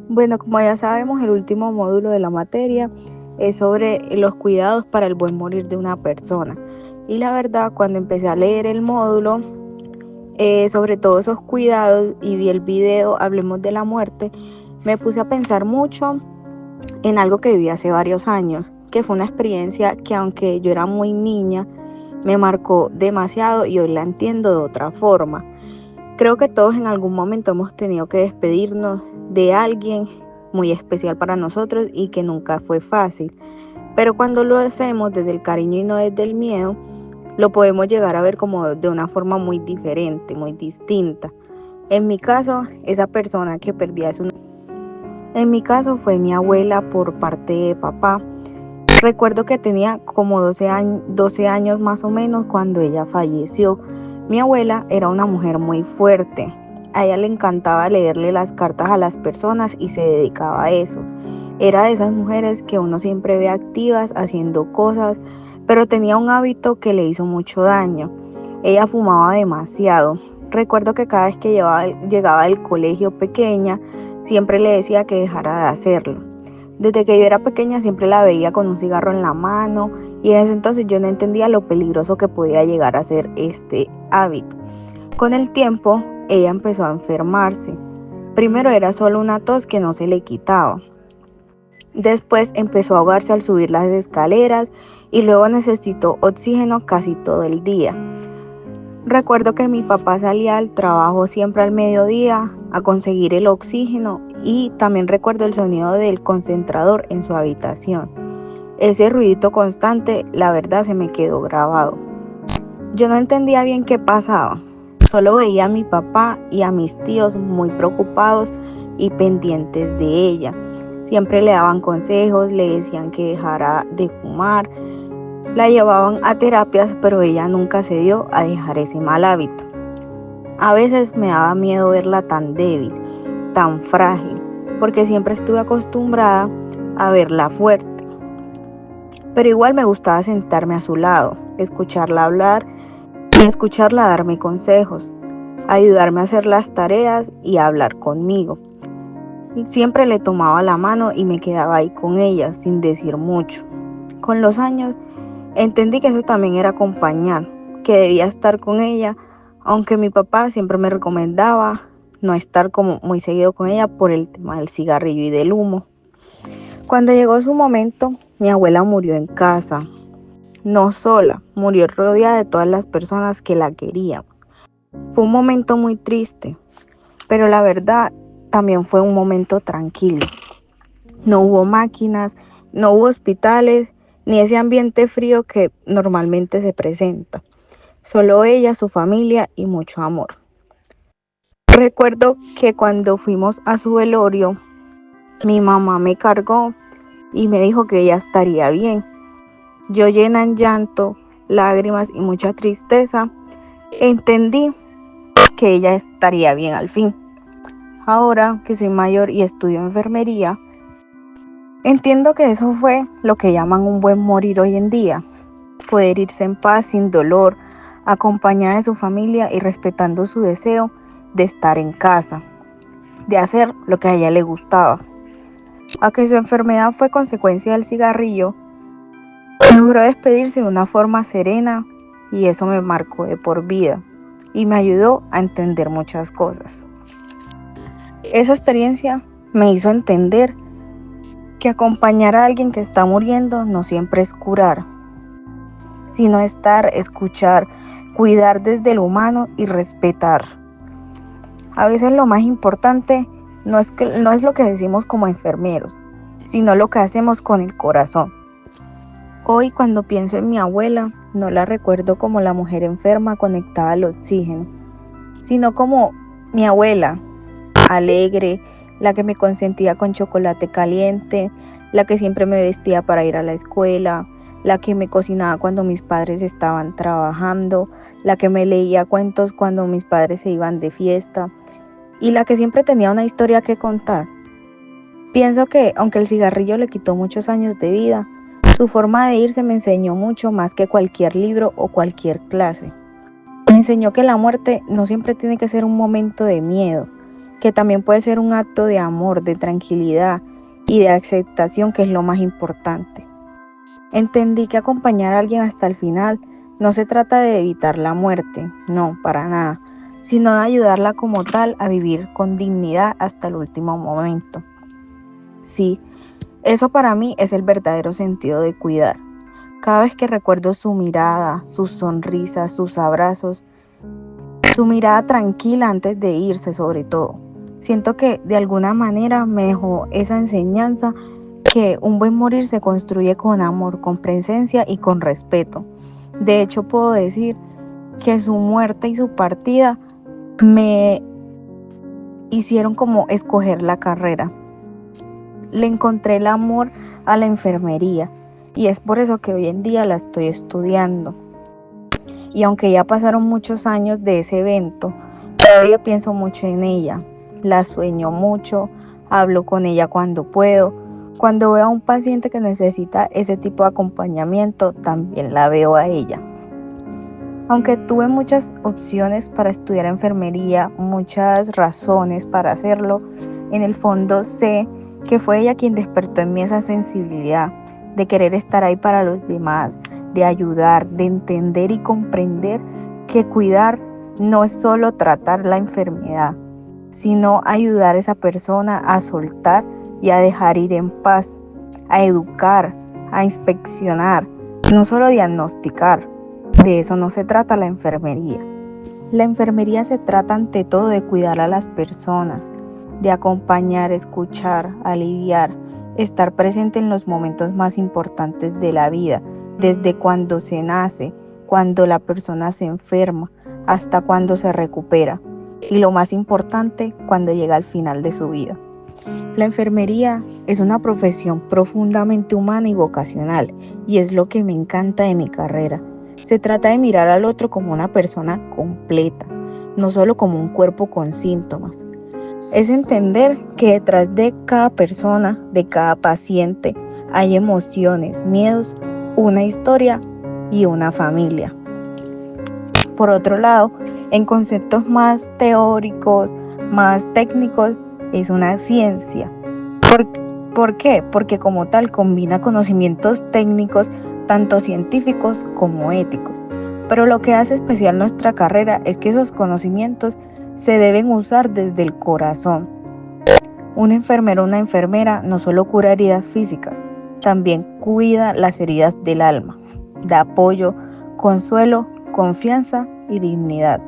Bueno, como ya sabemos, el último módulo de la materia es sobre los cuidados para el buen morir de una persona. Y la verdad, cuando empecé a leer el módulo sobre todos esos cuidados y vi el video Hablemos de la muerte, me puse a pensar mucho en algo que viví hace varios años, que fue una experiencia que aunque yo era muy niña, me marcó demasiado y hoy la entiendo de otra forma. Creo que todos en algún momento hemos tenido que despedirnos de alguien muy especial para nosotros y que nunca fue fácil. Pero cuando lo hacemos desde el cariño y no desde el miedo, lo podemos llegar a ver como de una forma muy diferente, muy distinta. En mi caso, esa persona que perdí hace un... En mi caso fue mi abuela por parte de papá. Recuerdo que tenía como 12 años más o menos cuando ella falleció. Mi abuela era una mujer muy fuerte. A ella le encantaba leerle las cartas a las personas y se dedicaba a eso. Era de esas mujeres que uno siempre ve activas haciendo cosas, pero tenía un hábito que le hizo mucho daño. Ella fumaba demasiado. Recuerdo que cada vez que llegaba del colegio pequeña, siempre le decía que dejara de hacerlo. Desde que yo era pequeña siempre la veía con un cigarro en la mano y en ese entonces yo no entendía lo peligroso que podía llegar a ser este hábito. Con el tiempo ella empezó a enfermarse. Primero era solo una tos que no se le quitaba. Después empezó a ahogarse al subir las escaleras y luego necesitó oxígeno casi todo el día. Recuerdo que mi papá salía al trabajo siempre al mediodía a conseguir el oxígeno y también recuerdo el sonido del concentrador en su habitación. Ese ruidito constante, la verdad, se me quedó grabado. Yo no entendía bien qué pasaba. Solo veía a mi papá y a mis tíos muy preocupados y pendientes de ella. Siempre le daban consejos, le decían que dejara de fumar, la llevaban a terapias, pero ella nunca se dio a dejar ese mal hábito. A veces me daba miedo verla tan débil, tan frágil, porque siempre estuve acostumbrada a verla fuerte. Pero igual me gustaba sentarme a su lado, escucharla hablar y escucharla darme consejos, ayudarme a hacer las tareas y a hablar conmigo. Siempre le tomaba la mano y me quedaba ahí con ella sin decir mucho. Con los años entendí que eso también era acompañar, que debía estar con ella, aunque mi papá siempre me recomendaba no estar como muy seguido con ella por el tema del cigarrillo y del humo. Cuando llegó su momento, mi abuela murió en casa, no sola, murió rodeada de todas las personas que la querían. Fue un momento muy triste, pero la verdad también fue un momento tranquilo. No hubo máquinas, no hubo hospitales, ni ese ambiente frío que normalmente se presenta. Solo ella, su familia y mucho amor. Recuerdo que cuando fuimos a su velorio, mi mamá me cargó y me dijo que ella estaría bien. Yo llena en llanto, lágrimas y mucha tristeza, entendí que ella estaría bien al fin. Ahora que soy mayor y estudio enfermería, entiendo que eso fue lo que llaman un buen morir hoy en día. Poder irse en paz, sin dolor, acompañada de su familia y respetando su deseo de estar en casa, de hacer lo que a ella le gustaba. Aunque su enfermedad fue consecuencia del cigarrillo, logró despedirse de una forma serena y eso me marcó de por vida y me ayudó a entender muchas cosas. Esa experiencia me hizo entender que acompañar a alguien que está muriendo no siempre es curar, sino estar, escuchar, cuidar desde lo humano y respetar. A veces lo más importante no es lo que decimos como enfermeros, sino lo que hacemos con el corazón. Hoy cuando pienso en mi abuela, no la recuerdo como la mujer enferma conectada al oxígeno, sino como mi abuela, alegre, la que me consentía con chocolate caliente, la que siempre me vestía para ir a la escuela, la que me cocinaba cuando mis padres estaban trabajando, la que me leía cuentos cuando mis padres se iban de fiesta y la que siempre tenía una historia que contar. Pienso que, aunque el cigarrillo le quitó muchos años de vida, su forma de irse me enseñó mucho más que cualquier libro o cualquier clase. Me enseñó que la muerte no siempre tiene que ser un momento de miedo, que también puede ser un acto de amor, de tranquilidad y de aceptación, que es lo más importante. Entendí que acompañar a alguien hasta el final no se trata de evitar la muerte, no, para nada, sino de ayudarla como tal a vivir con dignidad hasta el último momento. Sí, eso para mí es el verdadero sentido de cuidar. Cada vez que recuerdo su mirada, sus sonrisas, sus abrazos, su mirada tranquila antes de irse sobre todo, siento que de alguna manera me dejó esa enseñanza que un buen morir se construye con amor, con presencia y con respeto. De hecho, puedo decir que su muerte y su partida me hicieron como escoger la carrera. Le encontré el amor a la enfermería y es por eso que hoy en día la estoy estudiando. Y aunque ya pasaron muchos años de ese evento, todavía pienso mucho en ella. La sueño mucho, hablo con ella cuando puedo. Cuando veo a un paciente que necesita ese tipo de acompañamiento, también la veo a ella. Aunque tuve muchas opciones para estudiar enfermería, muchas razones para hacerlo, en el fondo sé que fue ella quien despertó en mí esa sensibilidad de querer estar ahí para los demás, de ayudar, de entender y comprender que cuidar no es solo tratar la enfermedad, sino ayudar a esa persona a soltar y a dejar ir en paz, a educar, a inspeccionar, no solo diagnosticar. De eso no se trata la enfermería. La enfermería se trata ante todo de cuidar a las personas, de acompañar, escuchar, aliviar, estar presente en los momentos más importantes de la vida, desde cuando se nace, cuando la persona se enferma, hasta cuando se recupera. Y lo más importante, cuando llega al final de su vida. La enfermería es una profesión profundamente humana y vocacional, y es lo que me encanta de mi carrera. Se trata de mirar al otro como una persona completa, no solo como un cuerpo con síntomas. Es entender que detrás de cada persona, de cada paciente, hay emociones, miedos, una historia y una familia. Por otro lado, en conceptos más teóricos, más técnicos, es una ciencia. ¿Por qué? Porque como tal combina conocimientos técnicos, tanto científicos como éticos. Pero lo que hace especial nuestra carrera es que esos conocimientos se deben usar desde el corazón. Un enfermero o una enfermera no solo cura heridas físicas, también cuida las heridas del alma, da apoyo, consuelo, confianza y dignidad.